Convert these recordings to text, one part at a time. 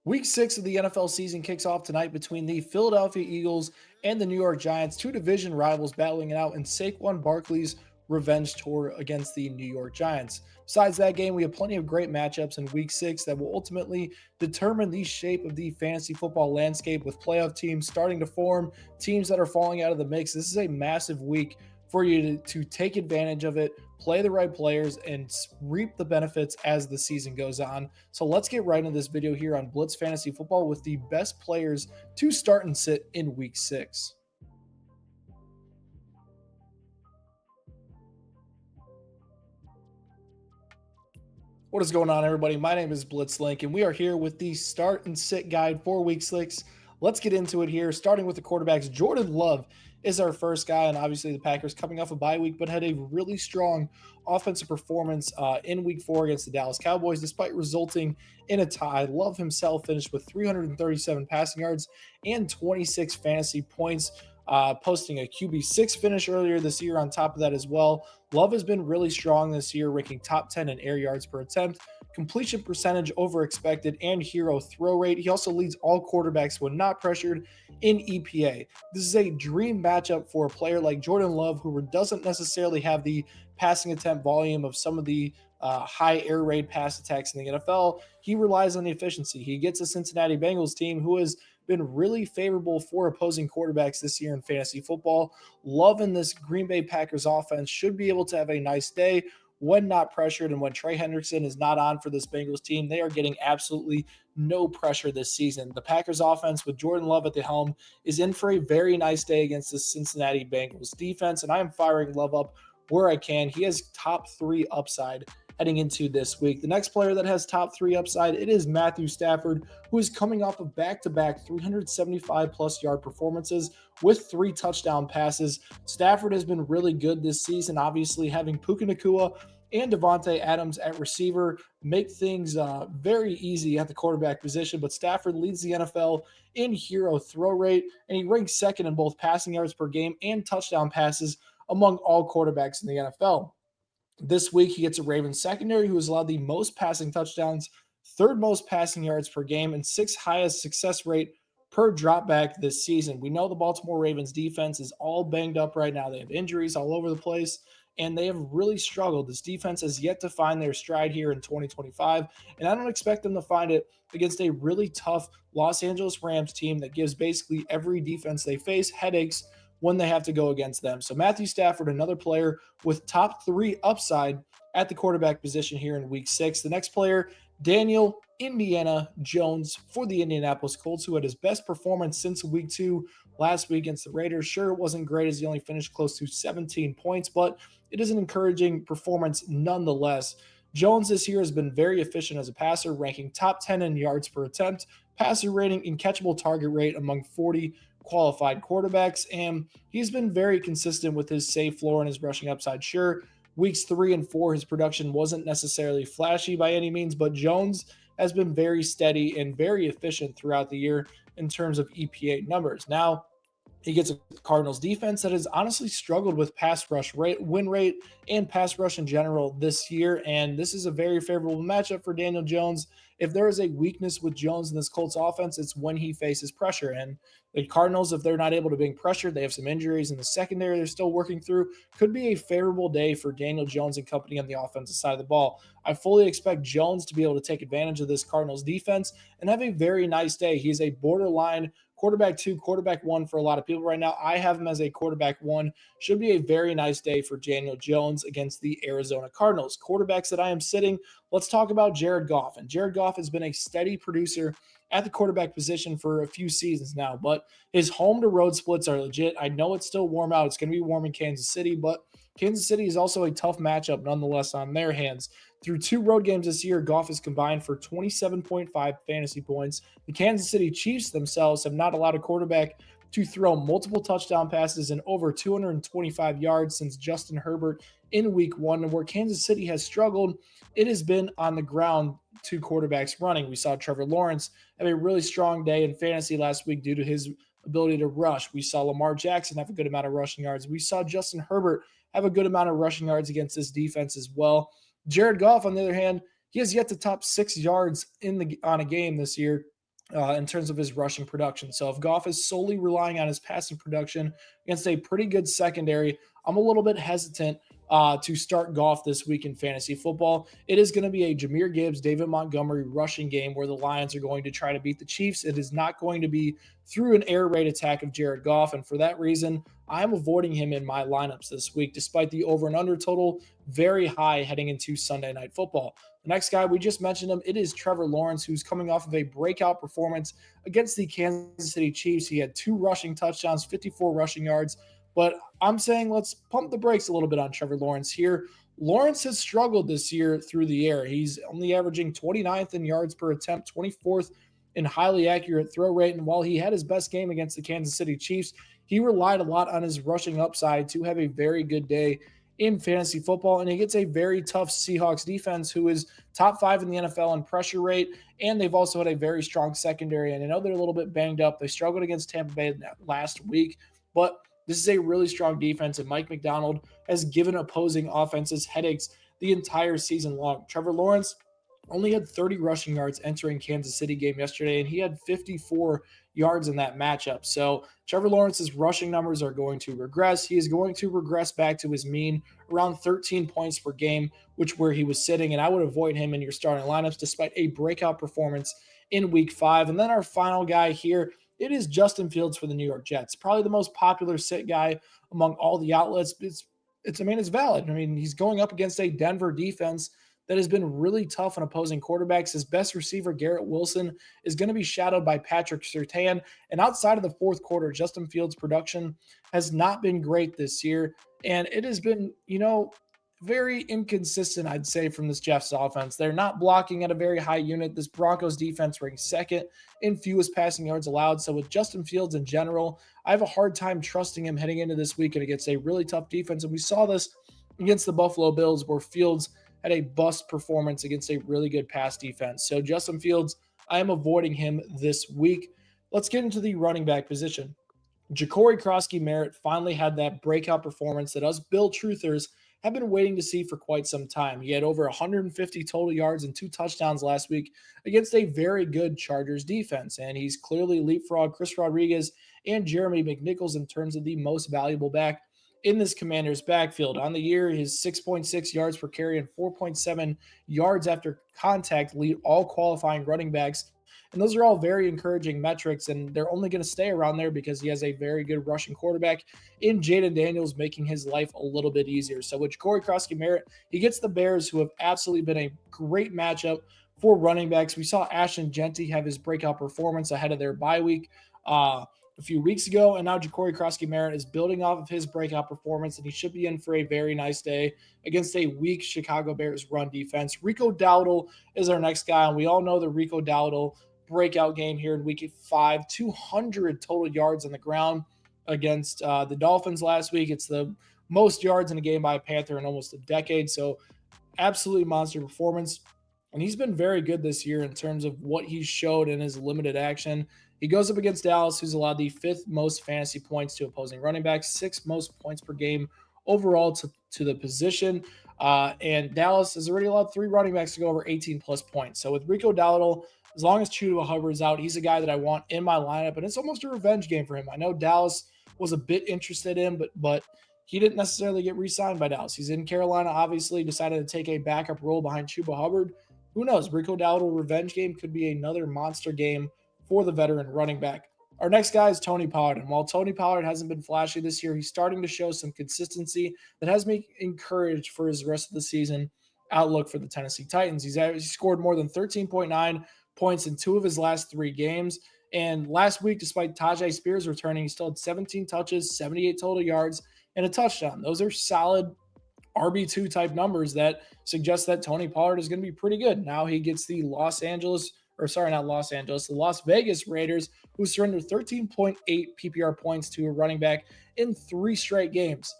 Week 6 of the NFL season kicks off tonight between the Philadelphia Eagles and the New York Giants, two division rivals battling it out in Saquon Barkley's revenge tour against the New York Giants. Besides that game, we have plenty of great matchups in Week 6 that will ultimately determine the shape of the fantasy football landscape, with playoff teams starting to form, teams that are falling out of the mix. This is a massive week for you to take advantage of it, play the right players, and reap the benefits as the season goes on. So let's get right into this video here on Blitz Fantasy Football with the best players to start and sit in Week 6. What is going on, everybody? My name is Blitz Link, and we are here with the start and sit guide for Week 6. Let's get into it here, starting with the quarterbacks. Jordan Love is our first guy, and obviously the Packers coming off a bye week, but had a really strong offensive performance in Week 4 against the Dallas Cowboys, despite resulting in a tie. Love himself finished with 337 passing yards and 26 fantasy points, posting a QB6 finish earlier this year on top of that as well. Love has been really strong this year, ranking top 10 in air yards per attempt, completion percentage over expected, and hero throw rate. He also leads all quarterbacks when not pressured in EPA. This is a dream matchup for a player like Jordan Love, who doesn't necessarily have the passing attempt volume of some of the high air raid pass attacks in the NFL. He relies on the efficiency. He gets a Cincinnati Bengals team who has been really favorable for opposing quarterbacks this year in fantasy football. Love in this Green Bay Packers offense should be able to have a nice day when not pressured, and when Trey Hendrickson is not on for this Bengals team. They are getting absolutely no pressure this season. The Packers offense with Jordan Love at the helm is in for a very nice day against the Cincinnati Bengals defense, and I am firing Love up where I can. He has top 3 upside heading into this week. The next player that has top 3 upside, it is Matthew Stafford, who is coming off of back-to-back 375 plus yard performances with 3 touchdown passes. Stafford has been really good this season, obviously having Puka Nacua and Devontae Adams at receiver make things very easy at the quarterback position, but Stafford leads the NFL in hero throw rate, and he ranks second in both passing yards per game and touchdown passes among all quarterbacks in the NFL. This week, he gets a Ravens secondary who has allowed the most passing touchdowns, third most passing yards per game, and 6th highest success rate per dropback this season. We know the Baltimore Ravens defense is all banged up right now. They have injuries all over the place, and they have really struggled. This defense has yet to find their stride here in 2025, and I don't expect them to find it against a really tough Los Angeles Rams team that gives basically every defense they face headaches when they have to go against them. So Matthew Stafford, another player with top 3 upside at the quarterback position here in Week 6. The next player, Daniel Indiana Jones for the Indianapolis Colts, who had his best performance since Week 2 last week against the Raiders. Sure, it wasn't great as he only finished close to 17 points, but it is an encouraging performance nonetheless. Jones this year has been very efficient as a passer, ranking top 10 in yards per attempt, passer rating, and catchable target rate among 40 qualified quarterbacks, and he's been very consistent with his safe floor and his rushing upside. Sure, weeks 3 and 4, his production wasn't necessarily flashy by any means, but Jones has been very steady and very efficient throughout the year in terms of EPA numbers. Now, he gets a Cardinals defense that has honestly struggled with pass rush rate, win rate, and pass rush in general this year. And this is a very favorable matchup for Daniel Jones. If there is a weakness with Jones in this Colts offense, it's when he faces pressure. And the Cardinals, if they're not able to bring pressure, they have some injuries in the secondary they're still working through. Could be a favorable day for Daniel Jones and company on the offensive side of the ball. I fully expect Jones to be able to take advantage of this Cardinals defense and have a very nice day. He's a borderline quarterback 2, quarterback 1 for a lot of people right now. I have him as a quarterback 1. Should be a very nice day for Daniel Jones against the Arizona Cardinals. Quarterbacks that I am sitting, let's talk about Jared Goff. And Jared Goff has been a steady producer at the quarterback position for a few seasons now, but his home to road splits are legit. I know it's still warm out. It's going to be warm in Kansas City, but Kansas City is also a tough matchup nonetheless on their hands. Through 2 road games this year, Goff has combined for 27.5 fantasy points. The Kansas City Chiefs themselves have not allowed a quarterback to throw multiple touchdown passes and over 225 yards since Justin Herbert in Week 1. And where Kansas City has struggled, it has been on the ground, 2 quarterbacks running. We saw Trevor Lawrence have a really strong day in fantasy last week due to his ability to rush. We saw Lamar Jackson have a good amount of rushing yards. We saw Justin Herbert have a good amount of rushing yards against this defense as well. Jared Goff, on the other hand, he has yet to top 6 yards on a game this year in terms of his rushing production. So if Goff is solely relying on his passing production against a pretty good secondary, I'm a little bit hesitant to start Goff this week in fantasy football. It is going to be a Jahmyr Gibbs, David Montgomery rushing game where the Lions are going to try to beat the Chiefs. It is not going to be through an air raid attack of Jared Goff. And for that reason, I'm avoiding him in my lineups this week, despite the over and under total very high heading into Sunday Night Football. The next guy, we just mentioned him. It is Trevor Lawrence, who's coming off of a breakout performance against the Kansas City Chiefs. He had 2 rushing touchdowns, 54 rushing yards. But I'm saying let's pump the brakes a little bit on Trevor Lawrence here. Lawrence has struggled this year through the air. He's only averaging 29th in yards per attempt, 24th in highly accurate throw rate. And while he had his best game against the Kansas City Chiefs, he relied a lot on his rushing upside to have a very good day in fantasy football. And he gets a very tough Seahawks defense, who is top 5 in the NFL in pressure rate. And they've also had a very strong secondary. And I know they're a little bit banged up. They struggled against Tampa Bay last week, but this is a really strong defense. And Mike McDonald has given opposing offenses headaches the entire season long. Trevor Lawrence only had 30 rushing yards entering Kansas City game yesterday, and he had 54 yards in that matchup. So Trevor Lawrence's rushing numbers are going to regress. He is going to regress back to his mean around 13 points per game, which where he was sitting, and I would avoid him in your starting lineups despite a breakout performance in week 5. And then our final guy here, it is Justin Fields for the New York Jets. Probably the most popular sit guy among all the outlets. It's valid. I mean, he's going up against a Denver defense that has been really tough on opposing quarterbacks. His best receiver, Garrett Wilson, is going to be shadowed by Patrick Surtain. And outside of the fourth quarter, Justin Fields' production has not been great this year. And it has been, very inconsistent, I'd say, from this Jets offense. They're not blocking at a very high unit. This Broncos defense ranks second in fewest passing yards allowed. So with Justin Fields in general, I have a hard time trusting him heading into this weekend against a really tough defense. And we saw this against the Buffalo Bills, where Fields had a bust performance against a really good pass defense. So Justin Fields, I am avoiding him this week. Let's get into the running back position. Jacory Croskey-Merritt finally had that breakout performance that us Bill Truthers have been waiting to see for quite some time. He had over 150 total yards and 2 touchdowns last week against a very good Chargers defense. And he's clearly leapfrogged Chris Rodriguez and Jeremy McNichols in terms of the most valuable back in this Commanders backfield. On the year, his 6.6 yards per carry and 4.7 yards after contact lead all qualifying running backs. And those are all very encouraging metrics, and they're only going to stay around there because he has a very good rushing quarterback in Jayden Daniels, making his life a little bit easier. So with Jacory Croskey-Merritt, he gets the Bears, who have absolutely been a great matchup for running backs. We saw Ashton Jeanty have his breakout performance ahead of their bye week a few weeks ago, and now Jacory Croskey-Merritt is building off of his breakout performance, and he should be in for a very nice day against a weak Chicago Bears run defense. Rico Dowdle is our next guy, and we all know the Rico Dowdle breakout game here in week 5, 200 total yards on the ground against the Dolphins last week. It's the most yards in a game by a Panther in almost a decade, so absolutely monster performance. And he's been very good this year in terms of what he showed in his limited action. He goes up against Dallas, who's allowed the 5th most fantasy points to opposing running backs, 6th most points per game overall to the position. And Dallas has already allowed 3 running backs to go over 18 plus points. So with Rico Dowdle, as long as Chuba Hubbard is out, he's a guy that I want in my lineup. And it's almost a revenge game for him. I know Dallas was a bit interested in, but he didn't necessarily get re-signed by Dallas. He's in Carolina, obviously, decided to take a backup role behind Chuba Hubbard. Who knows? Rico Dowdle revenge game could be another monster game for the veteran running back. Our next guy is Tony Pollard. And while Tony Pollard hasn't been flashy this year, he's starting to show some consistency that has me encouraged for his rest of the season outlook for the Tennessee Titans. He's scored more than 13.9 points in 2 of his last 3 games. And last week, despite Tajay Spears returning, he still had 17 touches, 78 total yards, and a touchdown. Those are solid RB2 type numbers that suggest that Tony Pollard is going to be pretty good. Now he gets the Las Vegas Raiders, who surrendered 13.8 PPR points to a running back in 3 straight games.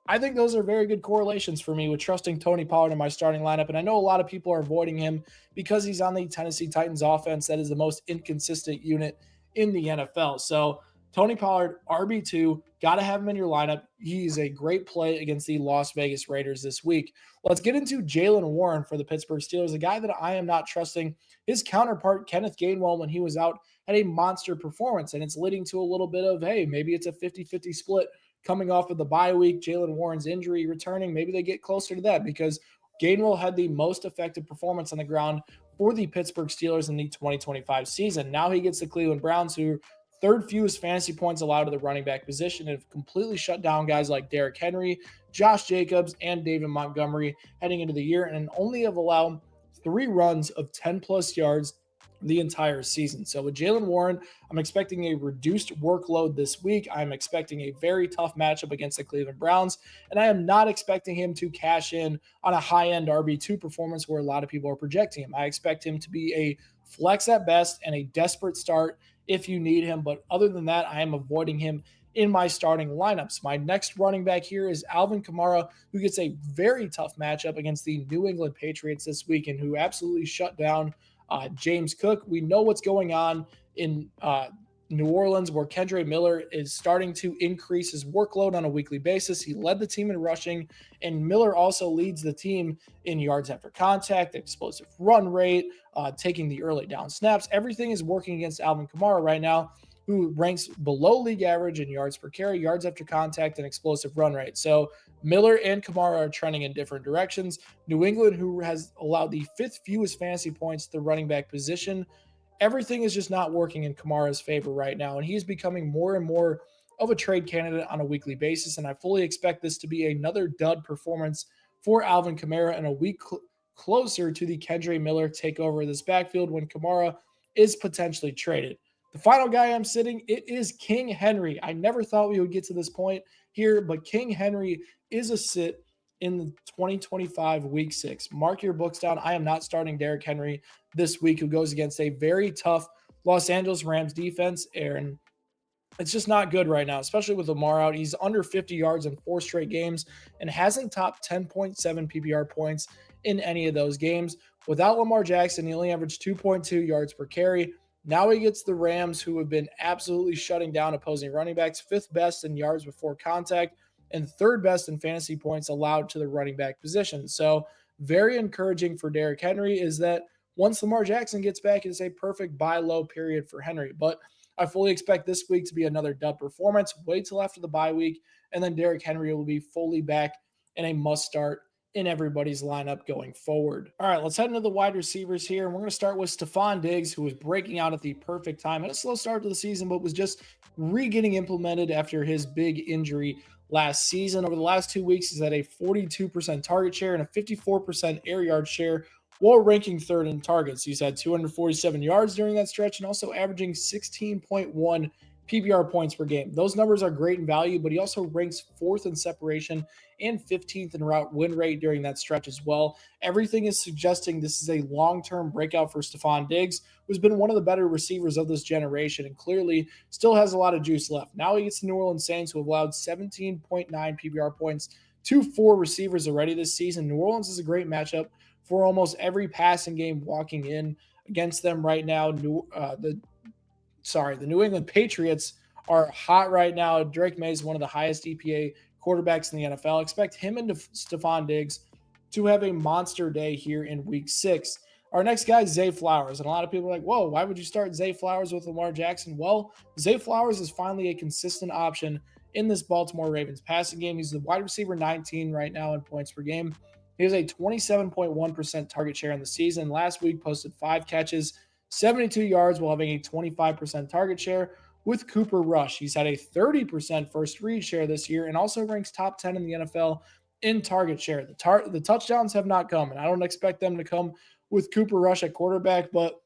I think those are very good correlations for me with trusting Tony Pollard in my starting lineup. And I know a lot of people are avoiding him because he's on the Tennessee Titans offense that is the most inconsistent unit in the NFL. So Tony Pollard, RB2, got to have him in your lineup. He's a great play against the Las Vegas Raiders this week. Let's get into Jaylen Warren for the Pittsburgh Steelers, a guy that I am not trusting. His counterpart, Kenneth Gainwell, when he was out, had a monster performance, and it's leading to a little bit of, hey, maybe it's a 50-50 split coming off of the bye week, Jaylen Warren's injury returning. Maybe they get closer to that because Gainwell had the most effective performance on the ground for the Pittsburgh Steelers in the 2025 season. Now he gets the Cleveland Browns, who third fewest fantasy points allowed to the running back position, and have completely shut down guys like Derrick Henry, Josh Jacobs, and David Montgomery heading into the year, and only have allowed 3 runs of 10 plus yards the entire season. So with Jaylen Warren, I'm expecting a reduced workload this week. I'm expecting a very tough matchup against the Cleveland Browns, and I am not expecting him to cash in on a high-end RB2 performance where a lot of people are projecting him. I expect him to be a flex at best and a desperate start if you need him. But other than that, I am avoiding him in my starting lineups. My next running back here is Alvin Kamara, who gets a very tough matchup against the New England Patriots this week and who absolutely shut down James Cook. We know what's going on in New Orleans, where Kendre Miller is starting to increase his workload on a weekly basis. He led the team in rushing, and Miller also leads the team in yards after contact, explosive run rate, taking the early down snaps. Everything is working against Alvin Kamara right now, who ranks below league average in yards per carry, yards after contact, and explosive run rate. So Miller and Kamara are trending in different directions. New England, who has allowed the 5th fewest fantasy points to the running back position, everything is just not working in Kamara's favor right now, and he's becoming more and more of a trade candidate on a weekly basis, and I fully expect this to be another dud performance for Alvin Kamara and a week closer to the Kendre Miller takeover of this backfield when Kamara is potentially traded. The final guy I'm sitting, it is King Henry. I never thought we would get to this point here, but King Henry is a sit in the 2025 Week 6. Mark your books down. I am not starting Derrick Henry this week, who goes against a very tough Los Angeles Rams defense, and it's just not good right now, especially with Lamar out. He's under 50 yards in 4 straight games and hasn't topped 10.7 PPR points in any of those games. Without Lamar Jackson, he only averaged 2.2 yards per carry. Now he gets the Rams, who have been absolutely shutting down opposing running backs, 5th best in yards before contact and 3rd best in fantasy points allowed to the running back position. So very encouraging for Derrick Henry is that once Lamar Jackson gets back, it's a perfect buy low period for Henry. But I fully expect this week to be another dud performance. Wait till after the bye week, and then Derrick Henry will be fully back and a must start in everybody's lineup going forward. All right, let's head into the wide receivers here. And we're going to start with Stefon Diggs, who was breaking out at the perfect time. Had a slow start to the season, but was just getting implemented after his big injury last season. Over the last 2 weeks, he's had a 42% target share and a 54% air yard share, while ranking 3rd in targets. He's had 247 yards during that stretch and also averaging 16.1 PPR points per game. Those numbers are great in value, but he also ranks 4th in separation and 15th in route win rate during that stretch as well. Everything is suggesting this is a long-term breakout for Stefon Diggs, who's been one of the better receivers of this generation and clearly still has a lot of juice left. Now he gets the New Orleans Saints, who have allowed 17.9 PPR points to 4 receivers already this season. New Orleans is a great matchup for almost every passing game walking in against them right now. The New England Patriots are hot right now. Drake May is one of the highest EPA quarterbacks in the NFL. Expect him and Stefon Diggs to have a monster day here in Week 6. Our next guy is Zay Flowers, and a lot of people are like, whoa, why would you start Zay Flowers with Lamar Jackson? Well, Zay Flowers is finally a consistent option in this Baltimore Ravens passing game. He's the wide receiver 19 right now in points per game. He has a 27.1% target share in the season. Last week posted 5 catches, 72 yards while having a 25% target share with Cooper Rush. He's had a 30% first read share this year and also ranks top 10 in the NFL in target share. The touchdowns have not come, and I don't expect them to come with Cooper Rush at quarterback, but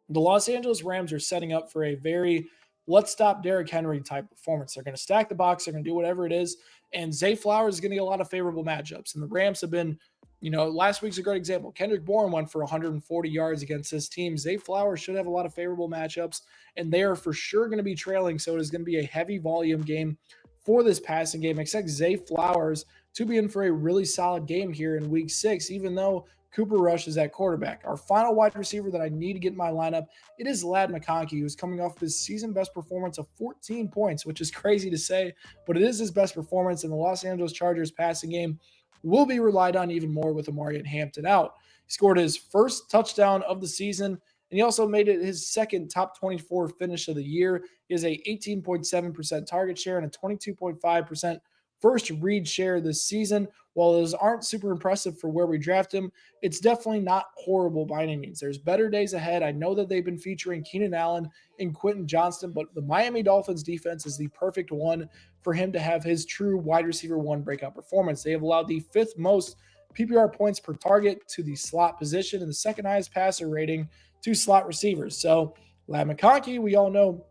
the Los Angeles Rams are setting up for a very let's stop Derrick Henry type performance. They're going to stack the box. They're going to do whatever it is. And Zay Flowers is going to get a lot of favorable matchups. And the Rams have been, last week's a great example. Kendrick Bourne went for 140 yards against this team. Zay Flowers should have a lot of favorable matchups, and they are for sure going to be trailing. So it is going to be a heavy volume game for this passing game. Expect Zay Flowers to be in for a really solid game here in Week 6, even though Cooper Rush is at quarterback. Our final wide receiver that I need to get in my lineup, it is Lad McConkey, who's coming off his season best performance of 14 points, which is crazy to say, but it is his best performance, and the Los Angeles Chargers passing game will be relied on even more with Amari Hampton out. He scored his first touchdown of the season, and he also made it his second top 24 finish of the year. He has a 18.7% target share and a 22.5% first read share this season. While those aren't super impressive for where we draft him, it's definitely not horrible by any means. There's better days ahead. I know that they've been featuring Keenan Allen and Quentin Johnston, but the Miami Dolphins defense is the perfect one for him to have his true wide receiver one breakout performance. They have allowed the fifth most PPR points per target to the slot position and the second highest passer rating to slot receivers. So Lad McConkey, we all know,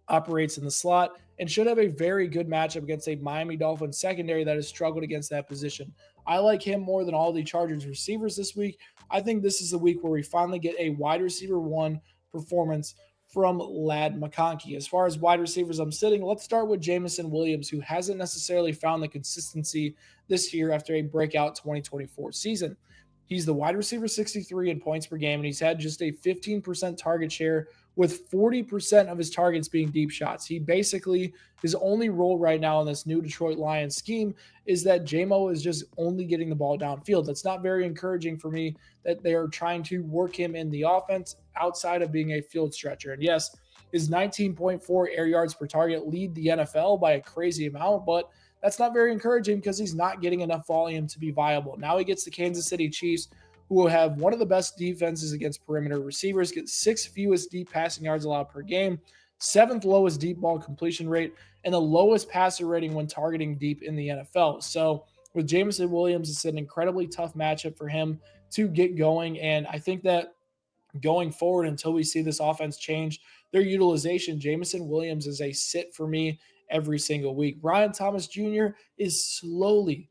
operates in the slot and should have a very good matchup against a Miami Dolphins secondary that has struggled against that position. I like him more than all the Chargers receivers this week. I think this is the week where we finally get a wide receiver one performance from Lad McConkey. As far as wide receivers I'm sitting, let's start with Jameson Williams, who hasn't necessarily found the consistency this year after a breakout 2024 season. He's the wide receiver 63 in points per game, and he's had just a 15% target share with 40% of his targets being deep shots. He basically, his only role right now in this new Detroit Lions scheme is that JMO is just only getting the ball downfield. That's not very encouraging for me that they are trying to work him in the offense outside of being a field stretcher. And yes, his 19.4 air yards per target lead the NFL by a crazy amount, but that's not very encouraging because he's not getting enough volume to be viable. Now he gets the Kansas City Chiefs, who will have one of the best defenses against perimeter receivers, get sixth fewest deep passing yards allowed per game, seventh lowest deep ball completion rate, and the lowest passer rating when targeting deep in the NFL. So with Jameson Williams, it's an incredibly tough matchup for him to get going. And I think that going forward until we see this offense change their utilization, Jameson Williams is a sit for me every single week. Brian Thomas Jr. is slowly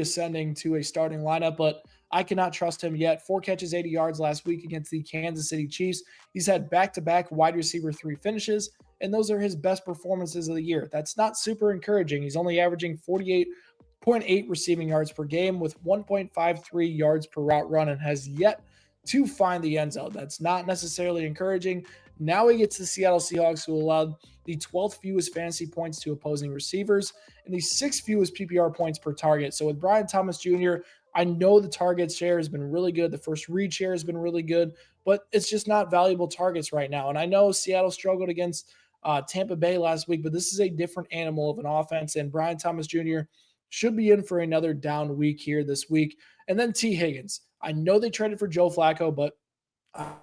ascending to a starting lineup, but I cannot trust him yet. 4 catches, 80 yards last week against the Kansas City Chiefs. He's had back-to-back wide receiver 3 finishes, and those are his best performances of the year. That's not super encouraging. He's only averaging 48.8 receiving yards per game with 1.53 yards per route run and has yet to find the end zone. That's not necessarily encouraging. Now he gets the Seattle Seahawks, who allowed the 12th fewest fantasy points to opposing receivers and the 6th fewest PPR points per target. So with Brian Thomas Jr., I know the target share has been really good. The first read share has been really good, but it's just not valuable targets right now. And I know Seattle struggled against Tampa Bay last week, but this is a different animal of an offense, and Brian Thomas Jr. should be in for another down week here this week. And then T. Higgins. I know they traded for Joe Flacco, but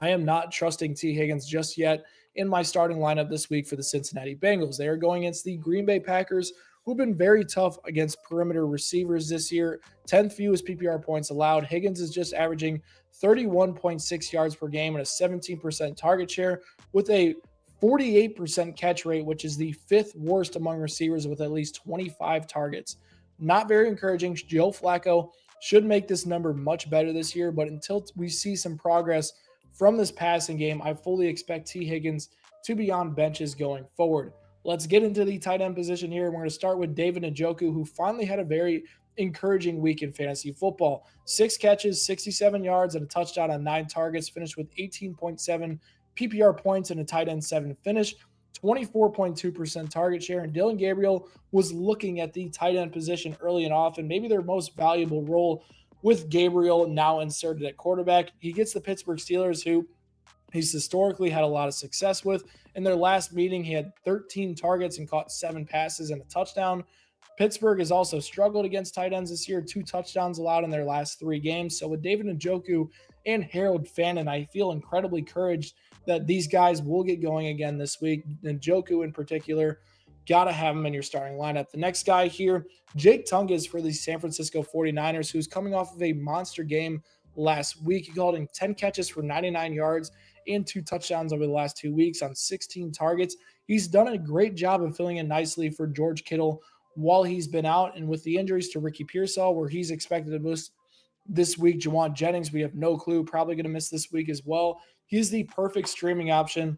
I am not trusting T. Higgins just yet in my starting lineup this week for the Cincinnati Bengals. They are going against the Green Bay Packers, who've been very tough against perimeter receivers this year. 10th fewest PPR points allowed. Higgins is just averaging 31.6 yards per game and a 17% target share with a 48% catch rate, which is the 5th worst among receivers with at least 25 targets. Not very encouraging. Joe Flacco should make this number much better this year, but until we see some progress from this passing game, I fully expect T. Higgins to be on benches going forward. Let's get into the tight end position here. We're going to start with David Njoku, who finally had a very encouraging week in fantasy football. 6 catches, 67 yards, and a touchdown on 9 targets, finished with 18.7 PPR points and a tight end 7 finish, 24.2% target share. And Dillon Gabriel was looking at the tight end position early and often, maybe their most valuable role with Gabriel now inserted at quarterback. He gets the Pittsburgh Steelers, who he's historically had a lot of success with. In their last meeting, he had 13 targets and caught 7 passes and a touchdown. Pittsburgh has also struggled against tight ends this year, 2 touchdowns allowed in their last 3 games. So with David Njoku and Harold Fannin, I feel incredibly encouraged that these guys will get going again this week. Njoku in particular, got to have him in your starting lineup. The next guy here, Jake Tonges for the San Francisco 49ers, who's coming off of a monster game last week. He called in 10 catches for 99 yards and 2 touchdowns over the last 2 weeks on 16 targets. He's done a great job of filling in nicely for George Kittle while he's been out. And with the injuries to Ricky Pearsall, where he's expected to miss this week, Jawan Jennings, we have no clue, probably going to miss this week as well. He's the perfect streaming option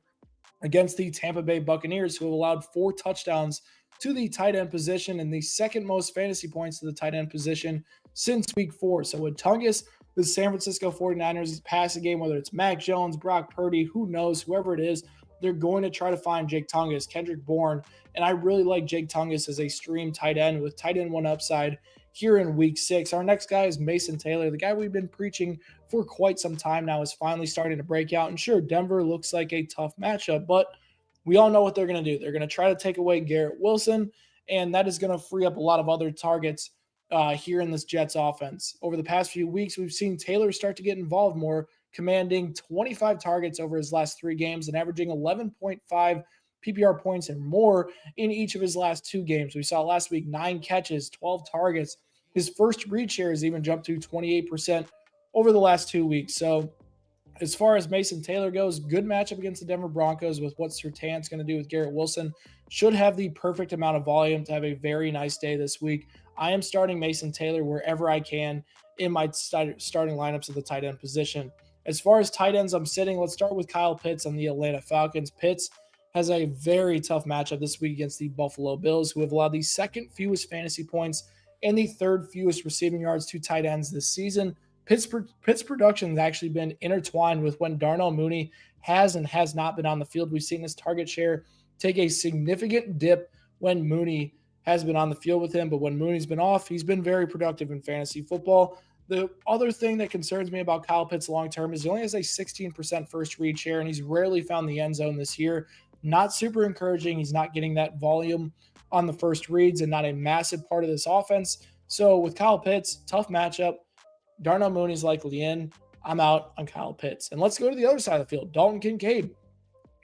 against the Tampa Bay Buccaneers, who have allowed 4 touchdowns to the tight end position and the second most fantasy points to the tight end position since week 4. So with Tonges the San Francisco 49ers passing game, whether it's Mac Jones, Brock Purdy, who knows, whoever it is, they're going to try to find Jake Tonges, Kendrick Bourne, and I really like Jake Tonges as a stream tight end with tight end one upside here in week 6. Our next guy is Mason Taylor, the guy we've been preaching for quite some time now is finally starting to break out. And sure, Denver looks like a tough matchup, but we all know what they're going to do. They're going to try to take away Garrett Wilson, and that is going to free up a lot of other targets here in this Jets offense. Over the past few weeks, we've seen Taylor start to get involved more, commanding 25 targets over his last 3 games and averaging 11.5 PPR points and more in each of his last 2 games. We saw last week 9 catches, 12 targets. His first read share has even jumped to 28% over the last 2 weeks. So as far as Mason Taylor goes, good matchup against the Denver Broncos with what Surtain's going to do with Garrett Wilson. Should have the perfect amount of volume to have a very nice day this week. I am starting Mason Taylor wherever I can in my starting lineups at the tight end position. As far as tight ends I'm sitting, let's start with Kyle Pitts on the Atlanta Falcons. Pitts has a very tough matchup this week against the Buffalo Bills, who have allowed the second fewest fantasy points and the third fewest receiving yards to tight ends this season. Pitt's production has actually been intertwined with when Darnell Mooney has and has not been on the field. We've seen his target share take a significant dip when Mooney has been on the field with him, but when Mooney's been off, he's been very productive in fantasy football. The other thing that concerns me about Kyle Pitts long-term is he only has a 16% first read share, and he's rarely found the end zone this year. Not super encouraging. He's not getting that volume on the first reads and not a massive part of this offense. So with Kyle Pitts, tough matchup. Darnell Mooney's likely in. I'm out on Kyle Pitts. And let's go to the other side of the field. Dalton Kincaid,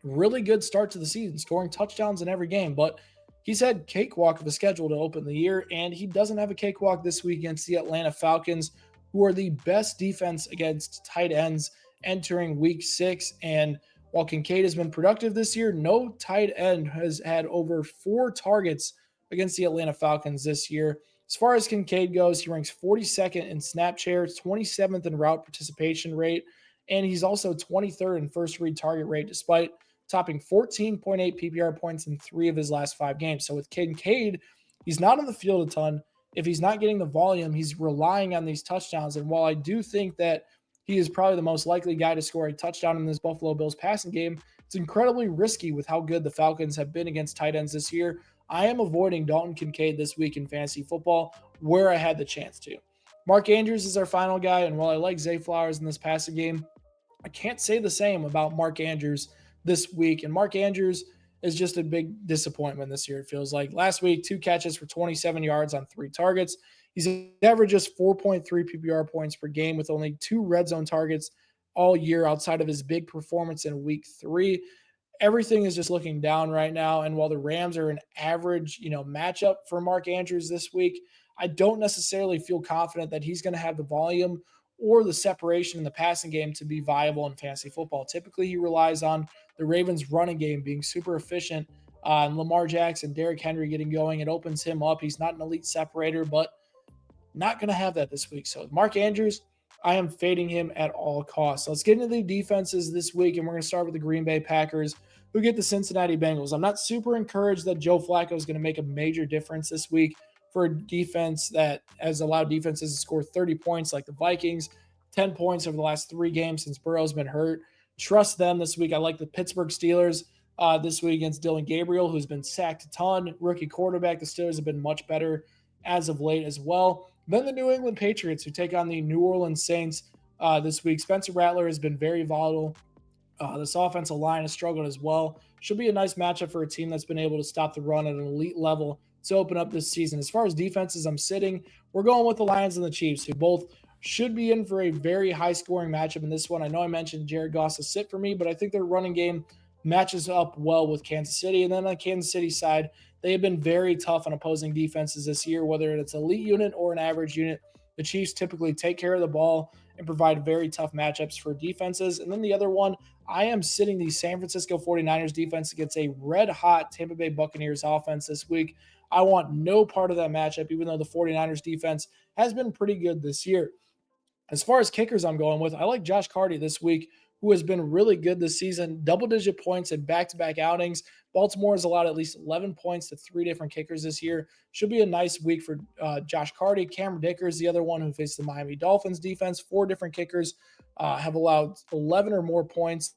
really good start to the season, scoring touchdowns in every game, but he's had cakewalk of a schedule to open the year, and he doesn't have a cakewalk this week against the Atlanta Falcons, who are the best defense against tight ends entering week 6. And while Kincaid has been productive this year, no tight end has had over 4 targets against the Atlanta Falcons this year. As far as Kincaid goes, he ranks 42nd in snap share, 27th in route participation rate, and he's also 23rd in first read target rate, despite topping 14.8 PPR points in 3 of his last 5 games. So with Kincaid, he's not on the field a ton. If he's not getting the volume, he's relying on these touchdowns. And while I do think that he is probably the most likely guy to score a touchdown in this Buffalo Bills passing game, it's incredibly risky with how good the Falcons have been against tight ends this year. I am avoiding Dalton Kincaid this week in fantasy football where I had the chance to. Mark Andrews is our final guy, and while I like Zay Flowers in this passing game, I can't say the same about Mark Andrews this week. And Mark Andrews is just a big disappointment this year, it feels like. Last week, 2 catches for 27 yards on 3 targets. He's averaged just 4.3 PPR points per game with only 2 red zone targets all year outside of his big performance in week 3. Everything is just looking down right now. And while the Rams are an average, matchup for Mark Andrews this week, I don't necessarily feel confident that he's going to have the volume or the separation in the passing game to be viable in fantasy football. Typically, he relies on the Ravens' running game being super efficient, and Lamar Jackson, Derrick Henry getting going. It opens him up. He's not an elite separator, but not going to have that this week. So Mark Andrews, I am fading him at all costs. Let's get into the defenses this week, and we're going to start with the Green Bay Packers, who get the Cincinnati Bengals. I'm not super encouraged that Joe Flacco is going to make a major difference this week for a defense that has allowed defenses to score 30 points like the Vikings, 10 points over the last 3 games since Burrow's been hurt. Trust them this week. I like the Pittsburgh Steelers this week against Dylan Gabriel, who's been sacked a ton. Rookie quarterback. The Steelers have been much better as of late as well. Then the New England Patriots, who take on the New Orleans Saints this week. Spencer Rattler has been very volatile. This offensive line has struggled as well. Should be a nice matchup for a team that's been able to stop the run at an elite level to open up this season. As far as defenses I'm sitting, we're going with the Lions and the Chiefs, who both should be in for a very high-scoring matchup in this one. I know I mentioned Jared Goff's a sit for me, but I think their running game matches up well with Kansas City. And then on the Kansas City side, they have been very tough on opposing defenses this year, whether it's an elite unit or an average unit. The Chiefs typically take care of the ball and provide very tough matchups for defenses. And then the other one, I am sitting the San Francisco 49ers defense against a red-hot Tampa Bay Buccaneers offense this week. I want no part of that matchup, even though the 49ers defense has been pretty good this year. As far as kickers I'm going with, I like Josh Carty this week who has been really good this season, double-digit points in back-to-back outings. Baltimore has allowed at least 11 points to 3 different kickers this year. Should be a nice week for Josh Carty. Cameron Dicker is the other one who faced the Miami Dolphins defense. 4 different kickers have allowed 11 or more points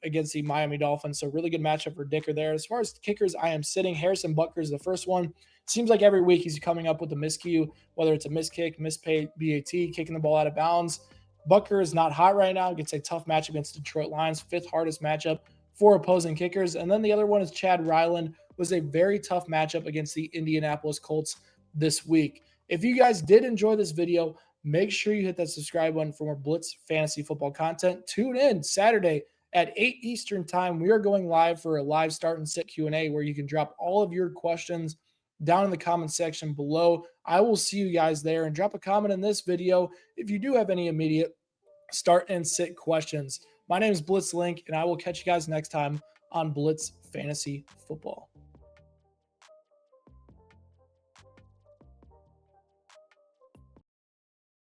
against the Miami Dolphins. So really good matchup for Dicker there. As far as kickers, I am sitting Harrison Butker is the first one. Seems like every week he's coming up with a miscue, whether it's a miskick, mispay, BAT, kicking the ball out of bounds. Butker is not hot right now. Gets a tough match against Detroit Lions, 5th hardest matchup for opposing kickers. And then the other one is Chad Ryland. Was a very tough matchup against the Indianapolis Colts this week. If you guys did enjoy this video, make sure you hit that subscribe button for more Blitz fantasy football content. Tune in Saturday at 8 Eastern time. We are going live for a live start and sit Q&A where you can drop all of your questions down in the comment section below. I will see you guys there, and drop a comment in this video if you do have any immediate start and sit questions. My name is Blitz Link, and I will catch you guys next time on Blitz Fantasy Football.